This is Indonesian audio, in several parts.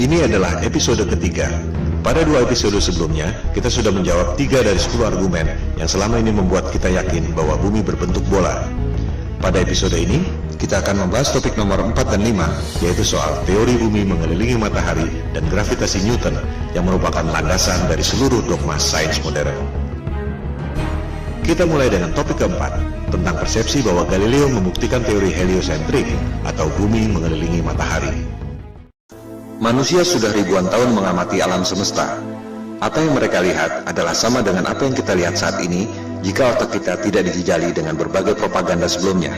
Ini adalah episode ketiga. Pada 2 episode sebelumnya, kita sudah menjawab 3 dari 10 argumen yang selama ini membuat kita yakin bahwa bumi berbentuk bola. Pada episode ini, kita akan membahas topik nomor 4 dan 5, yaitu soal teori bumi mengelilingi matahari dan gravitasi Newton yang merupakan landasan dari seluruh dogma sains modern. Kita mulai dengan topik keempat, tentang persepsi bahwa Galileo membuktikan teori heliosentrik atau bumi mengelilingi matahari. Manusia sudah ribuan tahun mengamati alam semesta. Apa yang mereka lihat adalah sama dengan apa yang kita lihat saat ini jika otak kita tidak dijejali dengan berbagai propaganda sebelumnya.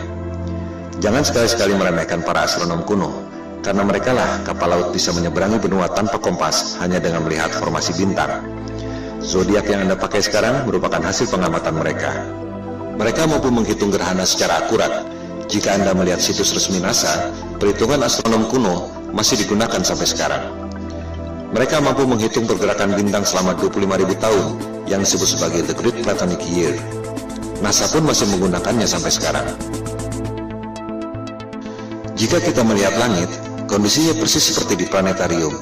Jangan sekali-sekali meremehkan para astronom kuno, karena mereka lah kapal laut bisa menyeberangi benua tanpa kompas hanya dengan melihat formasi bintang. Zodiak yang Anda pakai sekarang merupakan hasil pengamatan mereka. Mereka mampu menghitung gerhana secara akurat. Jika Anda melihat situs resmi NASA, perhitungan astronom kuno masih digunakan sampai sekarang. Mereka mampu menghitung pergerakan bintang selama 25.000 tahun yang disebut sebagai The Great Platonic Year. NASA pun masih menggunakannya sampai sekarang. Jika kita melihat langit, kondisinya persis seperti di planetarium,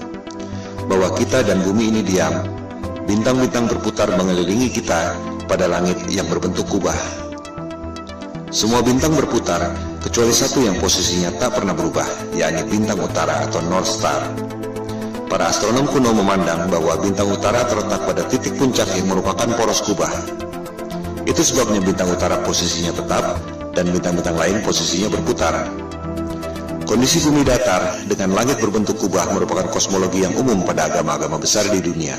bahwa kita dan bumi ini diam. Bintang-bintang berputar mengelilingi kita pada langit yang berbentuk kubah. Semua bintang berputar, kecuali satu yang posisinya tak pernah berubah, yakni bintang utara atau North Star. Para astronom kuno memandang bahwa bintang utara terletak pada titik puncak yang merupakan poros kubah. Itu sebabnya bintang utara posisinya tetap, dan bintang-bintang lain posisinya berputar. Kondisi bumi datar dengan langit berbentuk kubah merupakan kosmologi yang umum pada agama-agama besar di dunia.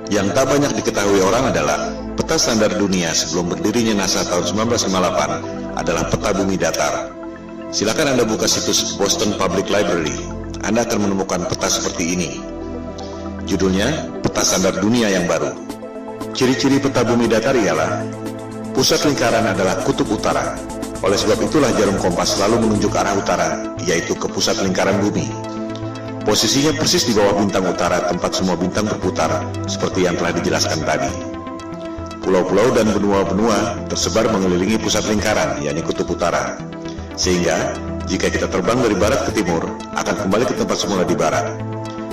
Yang tak banyak diketahui orang adalah peta standar dunia sebelum berdirinya NASA tahun 1958 adalah peta bumi datar. Silakan Anda buka situs Boston Public Library. Anda akan menemukan peta seperti ini. Judulnya, Peta Standar Dunia yang Baru. Ciri-ciri peta bumi datar ialah pusat lingkaran adalah kutub utara. Oleh sebab itulah jarum kompas selalu menunjuk arah utara, yaitu ke pusat lingkaran bumi. Posisinya persis di bawah bintang utara tempat semua bintang berputar, seperti yang telah dijelaskan tadi. Pulau-pulau dan benua-benua tersebar mengelilingi pusat lingkaran, yakni kutub utara. Sehingga, jika kita terbang dari barat ke timur, akan kembali ke tempat semula di barat,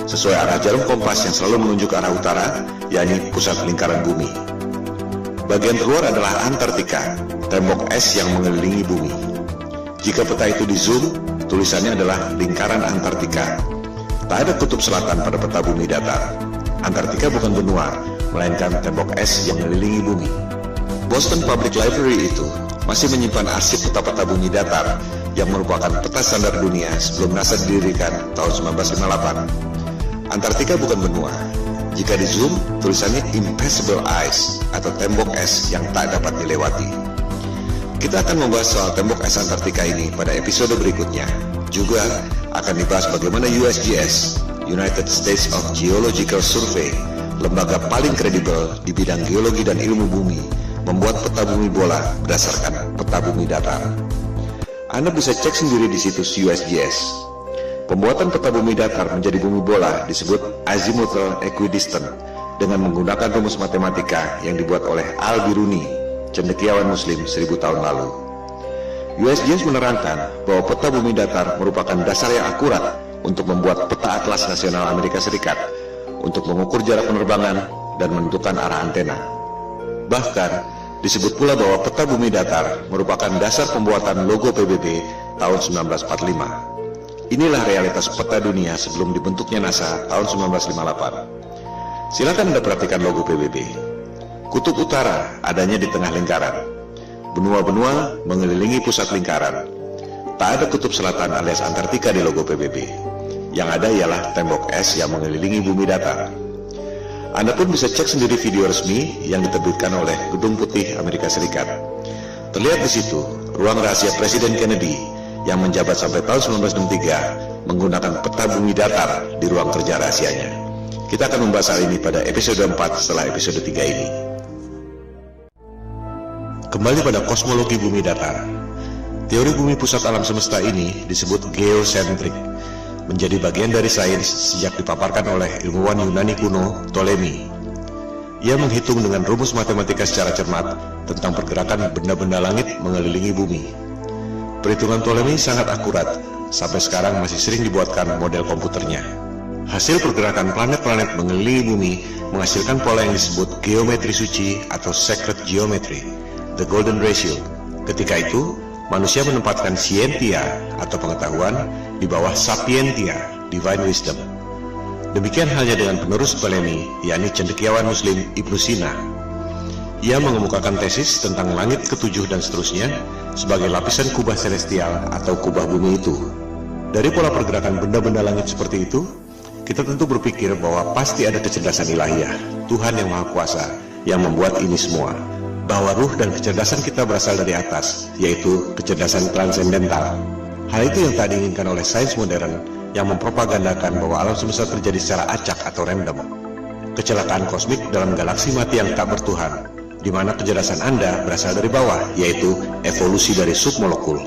sesuai arah jarum kompas yang selalu menunjuk arah utara, yakni pusat lingkaran bumi. Bagian terluar adalah Antartika, tembok es yang mengelilingi bumi. Jika peta itu di zoom, tulisannya adalah lingkaran Antartika. Tak ada kutub selatan pada peta bumi datar. Antartika bukan benua, melainkan tembok es yang mengelilingi bumi. Boston Public Library itu masih menyimpan arsip peta-peta bumi datar yang merupakan peta standar dunia sebelum NASA didirikan tahun 1958. Antartika bukan benua. Jika di zoom, tulisannya Impassable Ice atau tembok es yang tak dapat dilewati. Kita akan membahas soal tembok es Antartika ini pada episode berikutnya. Juga akan dibahas bagaimana USGS, United States of Geological Survey, lembaga paling kredibel di bidang geologi dan ilmu bumi, membuat peta bumi bola berdasarkan peta bumi datar. Anda bisa cek sendiri di situs USGS. Pembuatan peta bumi datar menjadi bumi bola disebut azimuthal equidistant dengan menggunakan rumus matematika yang dibuat oleh Al-Biruni, cendekiawan Muslim 1000 tahun lalu. USGS menerangkan bahwa peta bumi datar merupakan dasar yang akurat untuk membuat peta atlas nasional Amerika Serikat untuk mengukur jarak penerbangan dan menentukan arah antena. Bahkan, disebut pula bahwa peta bumi datar merupakan dasar pembuatan logo PBB tahun 1945. Inilah realitas peta dunia sebelum dibentuknya NASA tahun 1958. Silakan Anda perhatikan logo PBB. Kutub utara adanya di tengah lingkaran. Benua-benua mengelilingi pusat lingkaran. Tak ada kutub selatan alias Antartika di logo PBB. Yang ada ialah tembok es yang mengelilingi bumi datar. Anda pun bisa cek sendiri video resmi yang diterbitkan oleh Gedung Putih Amerika Serikat. Terlihat di situ ruang rahasia Presiden Kennedy yang menjabat sampai tahun 1963 menggunakan peta bumi datar di ruang kerja rahasianya. Kita akan membahas hal ini pada episode 4 setelah episode 3 ini. Kembali pada kosmologi bumi datar. Teori bumi pusat alam semesta ini disebut geosentrik, menjadi bagian dari sains sejak dipaparkan oleh ilmuwan Yunani kuno Ptolemy. Ia menghitung dengan rumus matematika secara cermat tentang pergerakan benda-benda langit mengelilingi bumi. Perhitungan Ptolemei sangat akurat, sampai sekarang masih sering dibuatkan model komputernya. Hasil pergerakan planet-planet mengelilingi bumi menghasilkan pola yang disebut geometri suci atau sacred geometry, the golden ratio. Ketika itu, manusia menempatkan scientia atau pengetahuan di bawah sapientia, divine wisdom. Demikian halnya dengan penerus Ptolemei, yakni cendekiawan Muslim Ibnu Sina. Ia mengemukakan tesis tentang langit ketujuh dan seterusnya sebagai lapisan kubah celestial atau kubah bumi itu. Dari pola pergerakan benda-benda langit seperti itu, kita tentu berpikir bahwa pasti ada kecerdasan ilahiyah, Tuhan yang Maha Kuasa, yang membuat ini semua. Bahwa ruh dan kecerdasan kita berasal dari atas, yaitu kecerdasan transendental. Hal itu yang tak diinginkan oleh sains modern yang mempropagandakan bahwa alam semesta terjadi secara acak atau random. Kecelakaan kosmik dalam galaksi mati yang tak bertuhan, di mana kecerdasan Anda berasal dari bawah, yaitu evolusi dari submolekul.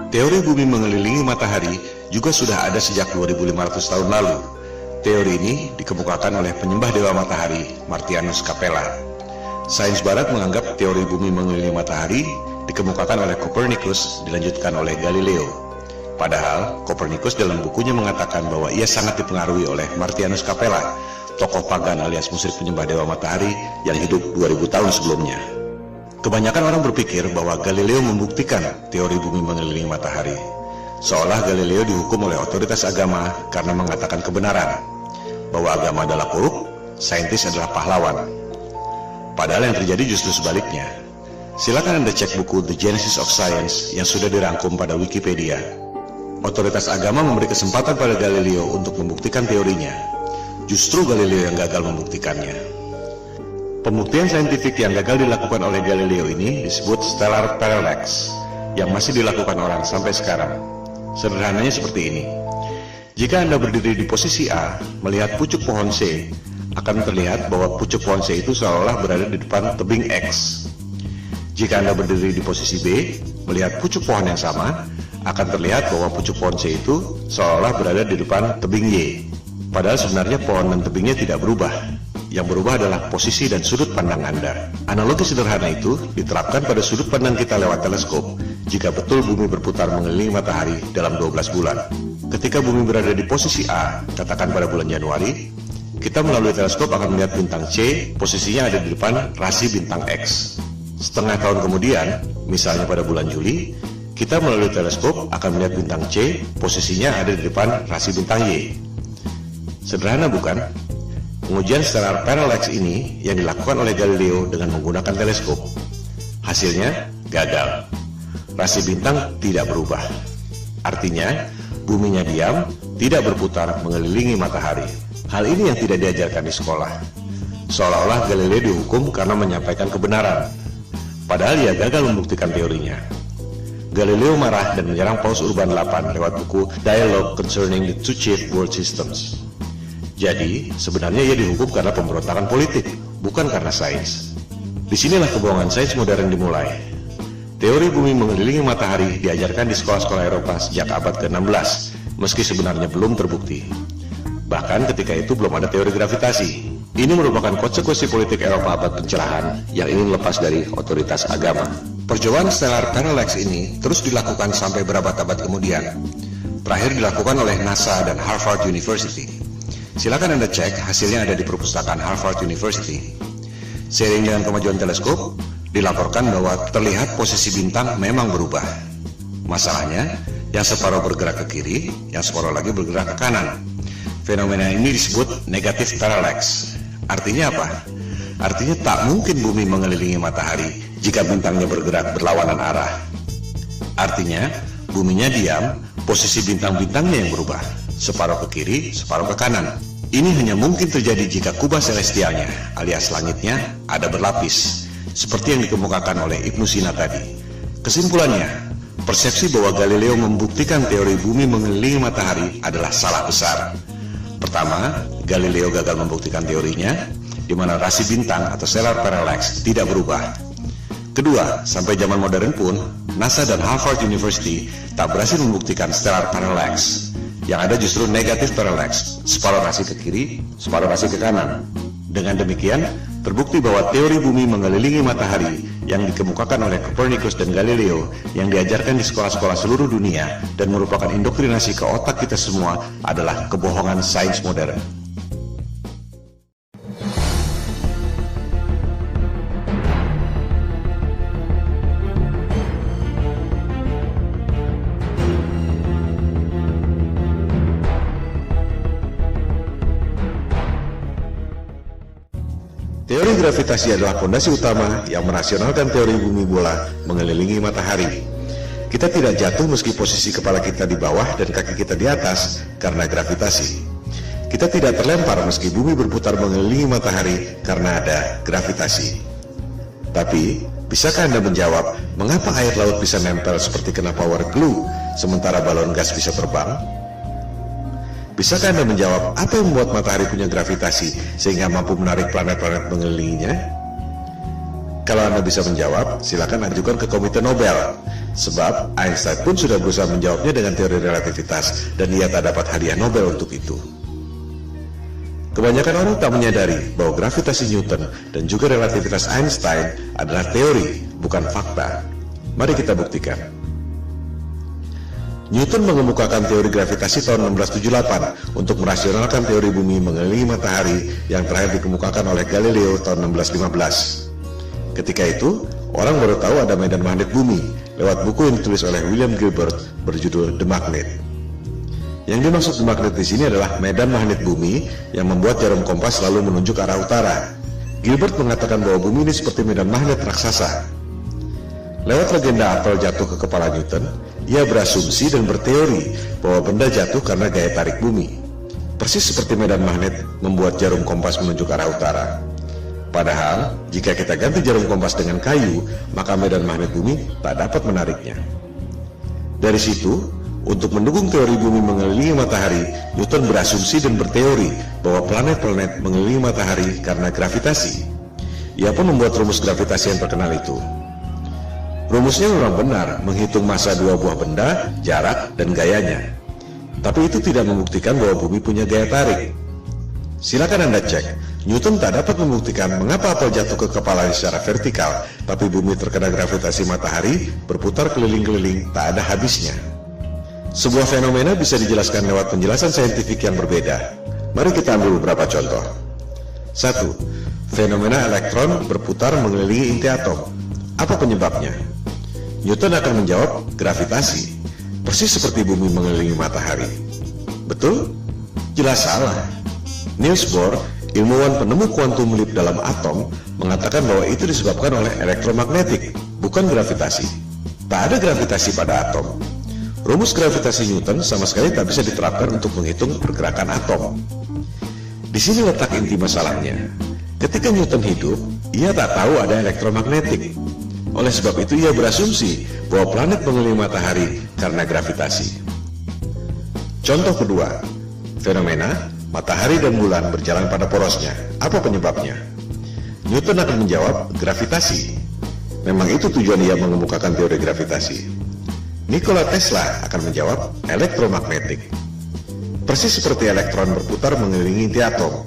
Teori bumi mengelilingi matahari juga sudah ada sejak 2500 tahun lalu. Teori ini dikemukakan oleh penyembah dewa matahari, Martianus Capella. Sains barat menganggap teori bumi mengelilingi matahari dikemukakan oleh Copernicus, dilanjutkan oleh Galileo. Padahal Copernicus dalam bukunya mengatakan bahwa ia sangat dipengaruhi oleh Martianus Capella, tokoh pagan alias musyrik penyembah dewa matahari yang hidup 2000 tahun sebelumnya. Kebanyakan orang berpikir bahwa Galileo membuktikan teori bumi mengelilingi matahari, seolah Galileo dihukum oleh otoritas agama karena mengatakan kebenaran, bahwa agama adalah buruk, saintis adalah pahlawan. Padahal yang terjadi justru sebaliknya. Silakan Anda cek buku The Genesis of Science yang sudah dirangkum pada Wikipedia. Otoritas agama memberi kesempatan pada Galileo untuk membuktikan teorinya. Justru Galileo yang gagal membuktikannya. Pembuktian saintifik yang gagal dilakukan oleh Galileo ini disebut stellar parallax, yang masih dilakukan orang sampai sekarang. Sederhananya seperti ini. Jika Anda berdiri di posisi A, melihat pucuk pohon C, akan terlihat bahwa pucuk pohon C itu seolah berada di depan tebing X. Jika Anda berdiri di posisi B, melihat pucuk pohon yang sama, akan terlihat bahwa pucuk pohon C itu seolah berada di depan tebing Y. Padahal sebenarnya pohon dan tebingnya tidak berubah. Yang berubah adalah posisi dan sudut pandang Anda. Analogi sederhana itu diterapkan pada sudut pandang kita lewat teleskop jika betul bumi berputar mengelilingi matahari dalam 12 bulan. Ketika bumi berada di posisi A, katakan pada bulan Januari, kita melalui teleskop akan melihat bintang C, posisinya ada di depan rasi bintang X. Setengah tahun kemudian, misalnya pada bulan Juli, kita melalui teleskop akan melihat bintang C, posisinya ada di depan rasi bintang Y. Sederhana bukan? Pengujian stellar parallax ini yang dilakukan oleh Galileo dengan menggunakan teleskop. Hasilnya gagal. Rasi bintang tidak berubah. Artinya, buminya diam, tidak berputar mengelilingi matahari. Hal ini yang tidak diajarkan di sekolah. Seolah-olah Galileo dihukum karena menyampaikan kebenaran. Padahal ia gagal membuktikan teorinya. Galileo marah dan menyerang Paus Urban VIII lewat buku Dialogue Concerning the Two Chief World Systems. Jadi, sebenarnya ia dihukum karena pemberontakan politik, bukan karena sains. Disinilah kebohongan sains modern dimulai. Teori bumi mengelilingi matahari diajarkan di sekolah-sekolah Eropa sejak abad ke-16, meski sebenarnya belum terbukti. Bahkan ketika itu belum ada teori gravitasi. Ini merupakan konsekuensi politik Eropa abad pencerahan yang ingin lepas dari otoritas agama. Percobaan stellar parallax ini terus dilakukan sampai berabad-abad kemudian. Terakhir dilakukan oleh NASA dan Harvard University. Silakan Anda cek, hasilnya ada di perpustakaan Harvard University. Seiring dengan kemajuan teleskop, dilaporkan bahwa terlihat posisi bintang memang berubah. Masalahnya, yang separuh bergerak ke kiri, yang separuh lagi bergerak ke kanan. Fenomena ini disebut negative parallax. Artinya apa? Artinya tak mungkin bumi mengelilingi matahari jika bintangnya bergerak berlawanan arah. Artinya, buminya diam, posisi bintang-bintangnya yang berubah. Separuh ke kiri, separuh ke kanan. Ini hanya mungkin terjadi jika kubah celestialnya, alias langitnya, ada berlapis, seperti yang dikemukakan oleh Ibnu Sina tadi. Kesimpulannya, persepsi bahwa Galileo membuktikan teori bumi mengelilingi matahari adalah salah besar. Pertama, Galileo gagal membuktikan teorinya, di mana rasi bintang atau stellar parallax tidak berubah. Kedua, sampai zaman modern pun, NASA dan Harvard University tak berhasil membuktikan stellar parallax. Yang ada justru negatif parallax, separuh rasi ke kiri, separuh rasi ke kanan. Dengan demikian, terbukti bahwa teori bumi mengelilingi matahari yang dikemukakan oleh Copernicus dan Galileo yang diajarkan di sekolah-sekolah seluruh dunia dan merupakan indoktrinasi ke otak kita semua adalah kebohongan sains modern. Teori gravitasi adalah fondasi utama yang merasionalkan teori bumi bola mengelilingi matahari. Kita tidak jatuh meski posisi kepala kita di bawah dan kaki kita di atas karena gravitasi. Kita tidak terlempar meski bumi berputar mengelilingi matahari karena ada gravitasi. Tapi, bisakah Anda menjawab mengapa air laut bisa nempel seperti kena power glue sementara balon gas bisa terbang? Bisakah Anda menjawab apa yang membuat matahari punya gravitasi sehingga mampu menarik planet-planet mengelilinginya? Kalau Anda bisa menjawab, silakan ajukan ke Komite Nobel. Sebab Einstein pun sudah berusaha menjawabnya dengan teori relativitas dan ia tak dapat hadiah Nobel untuk itu. Kebanyakan orang tak menyadari bahwa gravitasi Newton dan juga relativitas Einstein adalah teori, bukan fakta. Mari kita buktikan. Newton mengemukakan teori gravitasi tahun 1678 untuk merasionalkan teori bumi mengelilingi matahari yang terakhir dikemukakan oleh Galileo tahun 1615. Ketika itu, orang baru tahu ada medan magnet bumi lewat buku yang ditulis oleh William Gilbert berjudul The Magnet. Yang dimaksud The Magnet di sini adalah medan magnet bumi yang membuat jarum kompas selalu menunjuk arah utara. Gilbert mengatakan bahwa bumi ini seperti medan magnet raksasa. Lewat legenda apel jatuh ke kepala Newton, ia berasumsi dan berteori bahwa benda jatuh karena gaya tarik bumi. Persis seperti medan magnet membuat jarum kompas menunjuk arah utara. Padahal, jika kita ganti jarum kompas dengan kayu, maka medan magnet bumi tak dapat menariknya. Dari situ, untuk mendukung teori bumi mengelilingi matahari, Newton berasumsi dan berteori bahwa planet-planet mengelilingi matahari karena gravitasi. Ia pun membuat rumus gravitasi yang terkenal itu. Rumusnya memang benar, menghitung massa dua buah benda, jarak, dan gayanya. Tapi itu tidak membuktikan bahwa bumi punya gaya tarik. Silakan Anda cek, Newton tak dapat membuktikan mengapa apel jatuh ke kepalanya secara vertikal, tapi bumi terkena gravitasi matahari, berputar keliling-keliling, tak ada habisnya. Sebuah fenomena bisa dijelaskan lewat penjelasan saintifik yang berbeda. Mari kita ambil beberapa contoh. 1. Fenomena elektron berputar mengelilingi inti atom. Apa penyebabnya? Newton akan menjawab gravitasi, persis seperti bumi mengelilingi matahari. Betul? Jelas salah. Niels Bohr, ilmuwan penemu kuantum leap dalam atom, mengatakan bahwa itu disebabkan oleh elektromagnetik, bukan gravitasi. Tak ada gravitasi pada atom. Rumus gravitasi Newton sama sekali tak bisa diterapkan untuk menghitung pergerakan atom. Di sini letak inti masalahnya. Ketika Newton hidup, ia tak tahu ada elektromagnetik. Oleh sebab itu ia berasumsi bahwa planet mengelilingi matahari karena gravitasi. Contoh kedua, fenomena matahari dan bulan berjalan pada porosnya. Apa penyebabnya? Newton akan menjawab gravitasi. Memang itu tujuan ia mengemukakan teori gravitasi. Nikola Tesla akan menjawab elektromagnetik. Persis seperti elektron berputar mengelilingi inti atom,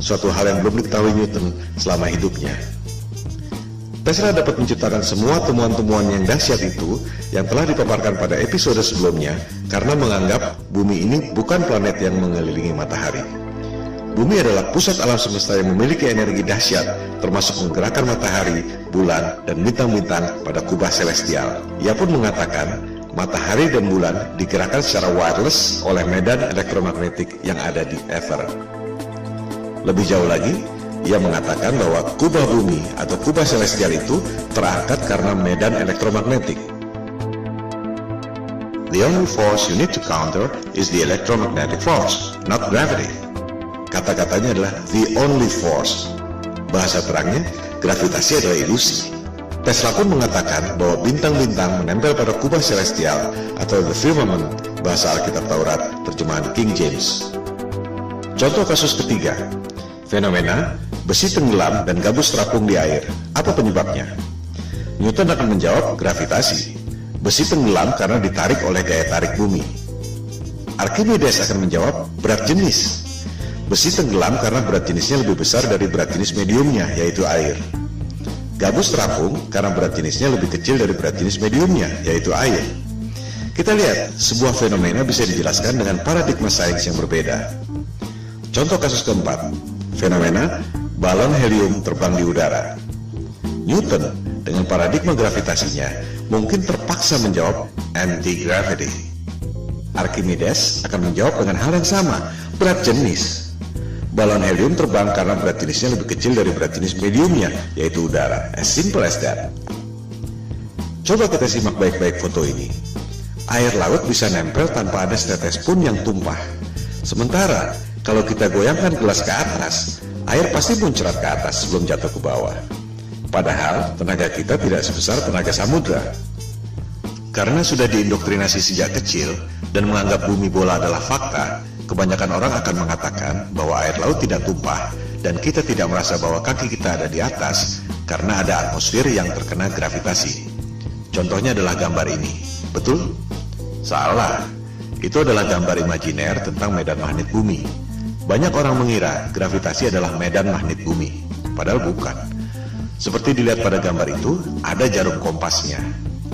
suatu hal yang belum diketahui Newton selama hidupnya. Tesla dapat menciptakan semua temuan-temuan yang dahsyat itu yang telah dipaparkan pada episode sebelumnya karena menganggap bumi ini bukan planet yang mengelilingi matahari. Bumi adalah pusat alam semesta yang memiliki energi dahsyat, termasuk menggerakkan matahari, bulan, dan bintang-bintang pada kubah celestial. Ia pun mengatakan matahari dan bulan digerakkan secara wireless oleh medan elektromagnetik yang ada di ether. Lebih jauh lagi, ia mengatakan bahwa kubah bumi atau kubah celestial itu terangkat karena medan elektromagnetik. The only force you need to counter is the electromagnetic force, not gravity. Kata-katanya adalah the only force. Bahasa terangnya, gravitasi adalah ilusi. Tesla pun mengatakan bahwa bintang-bintang menempel pada kubah celestial atau the firmament, bahasa Alkitab Taurat, terjemahan King James. Contoh kasus ketiga, fenomena besi tenggelam dan gabus terapung di air. Apa penyebabnya? Newton akan menjawab gravitasi. Besi tenggelam karena ditarik oleh gaya tarik bumi. Archimedes akan menjawab berat jenis. Besi tenggelam karena berat jenisnya lebih besar dari berat jenis mediumnya, yaitu air. Gabus terapung karena berat jenisnya lebih kecil dari berat jenis mediumnya, yaitu air. Kita lihat, sebuah fenomena bisa dijelaskan dengan paradigma sains yang berbeda. Contoh kasus keempat, fenomena balon helium terbang di udara. Newton dengan paradigma gravitasinya mungkin terpaksa menjawab anti-gravity. Archimedes akan menjawab dengan hal yang sama, berat jenis. Balon helium terbang karena berat jenisnya lebih kecil dari berat jenis mediumnya, yaitu udara. As simple as that. Coba kita simak baik-baik foto ini. Air laut bisa nempel tanpa ada setetes pun yang tumpah. Sementara, kalau kita goyangkan gelas ke atas, air pasti muncrat ke atas sebelum jatuh ke bawah. Padahal, tenaga kita tidak sebesar tenaga samudra. Karena sudah diindoktrinasi sejak kecil dan menganggap bumi bola adalah fakta, kebanyakan orang akan mengatakan bahwa air laut tidak tumpah dan kita tidak merasa bahwa kaki kita ada di atas karena ada atmosfer yang terkena gravitasi. Contohnya adalah gambar ini. Betul? Salah. Itu adalah gambar imajiner tentang medan magnet bumi. Banyak orang mengira gravitasi adalah medan magnet bumi, padahal bukan. Seperti dilihat pada gambar itu, ada jarum kompasnya.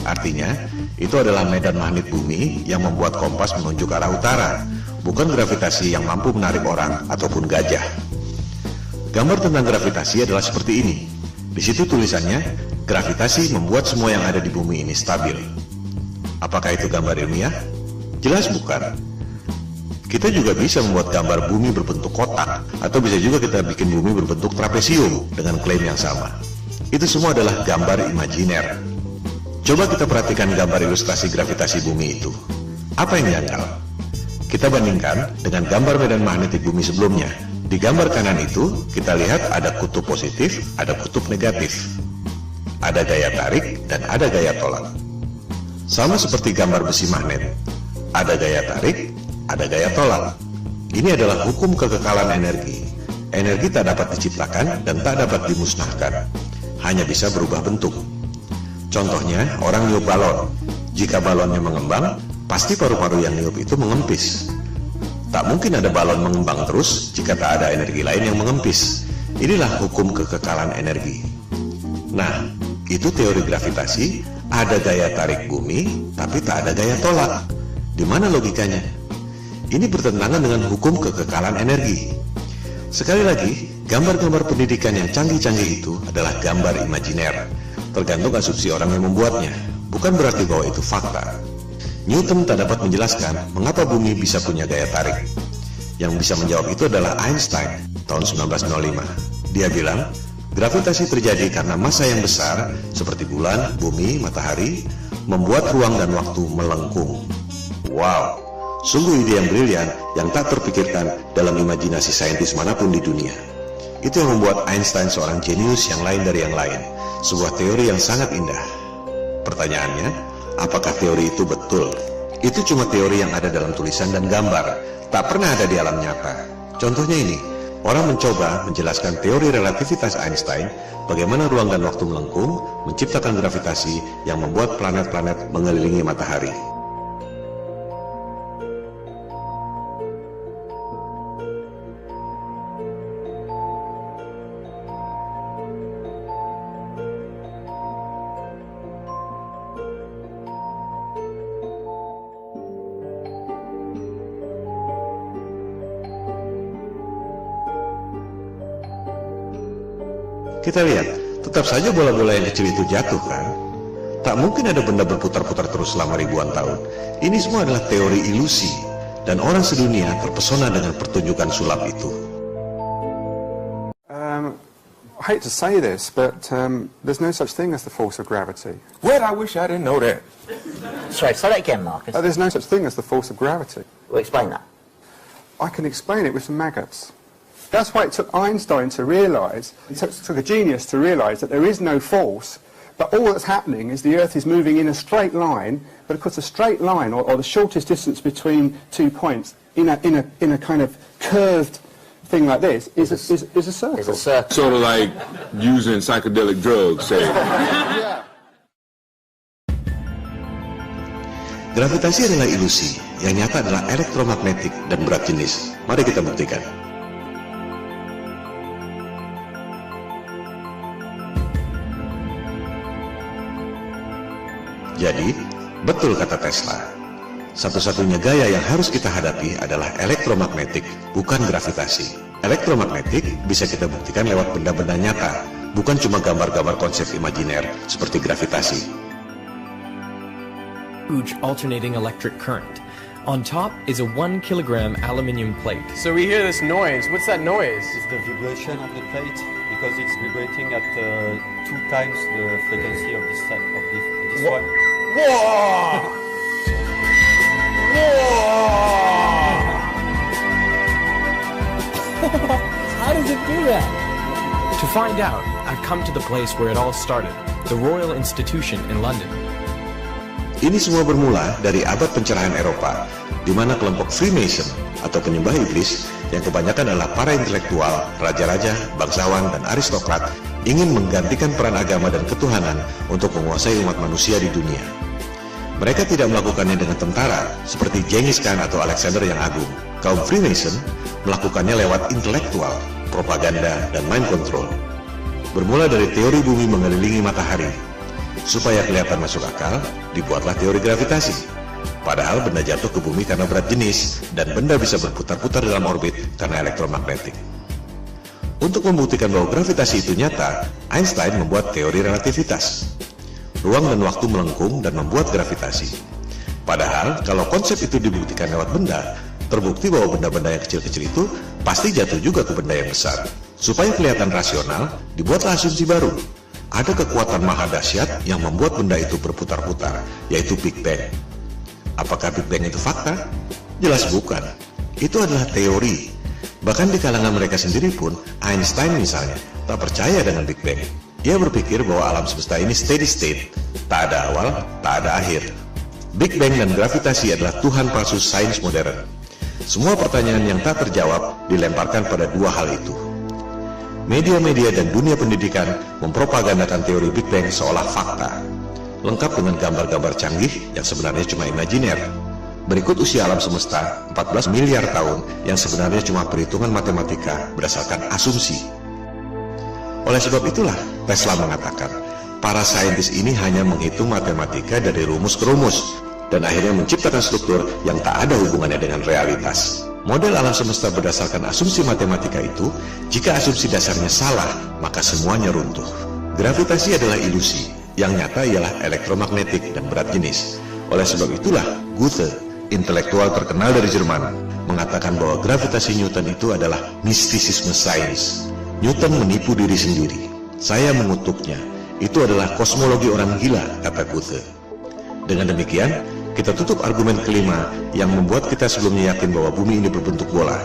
Artinya, itu adalah medan magnet bumi yang membuat kompas menunjuk arah utara, bukan gravitasi yang mampu menarik orang ataupun gajah. Gambar tentang gravitasi adalah seperti ini. Di situ tulisannya, gravitasi membuat semua yang ada di bumi ini stabil. Apakah itu gambar ilmiah? Jelas bukan. Kita juga bisa membuat gambar bumi berbentuk kotak, atau bisa juga kita bikin bumi berbentuk trapesium dengan klaim yang sama. Itu semua adalah gambar imajiner. Coba kita perhatikan gambar ilustrasi gravitasi bumi itu. Apa yang janggal? Kita bandingkan dengan gambar medan magnetik bumi sebelumnya. Di gambar kanan itu, kita lihat ada kutub positif, ada kutub negatif. Ada gaya tarik, dan ada gaya tolak. Sama seperti gambar besi magnet. Ada gaya tarik, ada gaya tolak. Ini adalah hukum kekekalan energi. Energi tak dapat diciptakan dan tak dapat dimusnahkan. Hanya bisa berubah bentuk. Contohnya, orang niup balon. Jika balonnya mengembang, pasti paru-paru yang niup itu mengempis. Tak mungkin ada balon mengembang terus jika tak ada energi lain yang mengempis. Inilah hukum kekekalan energi. Nah, itu teori gravitasi, ada gaya tarik bumi, tapi tak ada gaya tolak. Di mana logikanya? Ini bertentangan dengan hukum kekekalan energi. Sekali lagi, gambar-gambar pendidikan yang canggih-canggih itu adalah gambar imajiner. Tergantung asumsi orang yang membuatnya, bukan berarti bahwa itu fakta. Newton tak dapat menjelaskan mengapa bumi bisa punya gaya tarik. Yang bisa menjawab itu adalah Einstein tahun 1905. Dia bilang, gravitasi terjadi karena massa yang besar seperti bulan, bumi, matahari membuat ruang dan waktu melengkung. Wow, sungguh ide yang brilian yang tak terpikirkan dalam imajinasi saintis manapun di dunia. Itu yang membuat Einstein seorang jenius yang lain dari yang lain. Sebuah teori yang sangat indah. Pertanyaannya, apakah teori itu betul? Itu cuma teori yang ada dalam tulisan dan gambar, tak pernah ada di alam nyata. Contohnya ini, orang mencoba menjelaskan teori relativitas Einstein, bagaimana ruang dan waktu melengkung, menciptakan gravitasi yang membuat planet-planet mengelilingi matahari. Kita lihat, tetap saja bola-bola yang kecil itu jatuh kan? Tak mungkin ada benda berputar-putar terus selama ribuan tahun. Ini semua adalah teori ilusi, dan orang sedunia terpesona dengan pertunjukan sulap itu. I hate to say this, but there's no such thing as the force of gravity. What? I wish I didn't know that. Sorry, say that again, Marcus. There's no such thing as the force of gravity. Well, explain that. I can explain it with some maggots. That's why it took Einstein to realise, it took a genius to realise that there is no force, but all that's happening is the Earth is moving in a straight line, but of course a straight line, or the shortest distance between 2 points, in a kind of curved thing like this, is a circle. It's a circle. Sort of like using psychedelic drugs, say. Gravitasi adalah ilusi, yang nyata adalah elektromagnetik dan berat jenis. Mari kita buktikan. Jadi, betul kata Tesla. Satu-satunya gaya yang harus kita hadapi adalah elektromagnetik, bukan gravitasi. Elektromagnetik bisa kita buktikan lewat benda-benda nyata, bukan cuma gambar-gambar konsep imajiner seperti gravitasi. Huge alternating electric current. On top is a 1 kilogram aluminium plate. So we hear this noise. What's that noise? It's the vibration of the plate because it's vibrating at 2 times the frequency of this one. Whoa! How does it do that? To find out, I've come to the place where it all started, the Royal Institution in London. Ini semua bermula dari abad pencerahan Eropa, di mana kelompok Freemason atau penyembah iblis yang kebanyakan adalah para intelektual, raja-raja, bangsawan, dan aristokrat ingin menggantikan peran agama dan ketuhanan untuk menguasai umat manusia di dunia. Mereka tidak melakukannya dengan tentara seperti Genghis Khan atau Alexander yang Agung. Kaum Freemason melakukannya lewat intelektual, propaganda, dan mind control. Bermula dari teori bumi mengelilingi matahari. Supaya kelihatan masuk akal, dibuatlah teori gravitasi. Padahal benda jatuh ke bumi karena berat jenis, dan benda bisa berputar-putar dalam orbit karena elektromagnetik. Untuk membuktikan bahwa gravitasi itu nyata, Einstein membuat teori relativitas. Ruang dan waktu melengkung dan membuat gravitasi. Padahal, kalau konsep itu dibuktikan lewat benda, terbukti bahwa benda-benda yang kecil-kecil itu pasti jatuh juga ke benda yang besar. Supaya kelihatan rasional, dibuatlah asumsi baru. Ada kekuatan maha dahsyat yang membuat benda itu berputar-putar, yaitu Big Bang. Apakah Big Bang itu fakta? Jelas bukan. Itu adalah teori. Bahkan di kalangan mereka sendiri pun, Einstein misalnya, tak percaya dengan Big Bang. Ia berpikir bahwa alam semesta ini steady state, tak ada awal, tak ada akhir. Big Bang dan gravitasi adalah Tuhan palsu sains modern. Semua pertanyaan yang tak terjawab dilemparkan pada dua hal itu. Media-media dan dunia pendidikan mempropagandakan teori Big Bang seolah fakta, lengkap dengan gambar-gambar canggih yang sebenarnya cuma imajiner. Berikut usia alam semesta 14 miliar tahun yang sebenarnya cuma perhitungan matematika berdasarkan asumsi. Oleh sebab itulah Tesla mengatakan, para saintis ini hanya menghitung matematika dari rumus ke rumus, dan akhirnya menciptakan struktur yang tak ada hubungannya dengan realitas. Model alam semesta berdasarkan asumsi matematika itu, jika asumsi dasarnya salah, maka semuanya runtuh. Gravitasi adalah ilusi, yang nyata ialah elektromagnetik dan berat jenis. Oleh sebab itulah, Goethe, intelektual terkenal dari Jerman, mengatakan bahwa gravitasi Newton itu adalah mistisisme sains. Newton menipu diri sendiri. Saya mengutuknya. Itu adalah kosmologi orang gila, kata Goethe. Dengan demikian, kita tutup argumen kelima yang membuat kita sebelumnya yakin bahwa bumi ini berbentuk bola.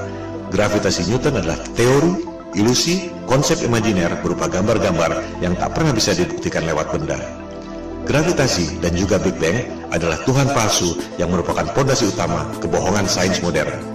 Gravitasi Newton adalah teori, ilusi, konsep imajiner berupa gambar-gambar yang tak pernah bisa dibuktikan lewat benda. Gravitasi dan juga Big Bang adalah Tuhan palsu yang merupakan fondasi utama kebohongan sains modern.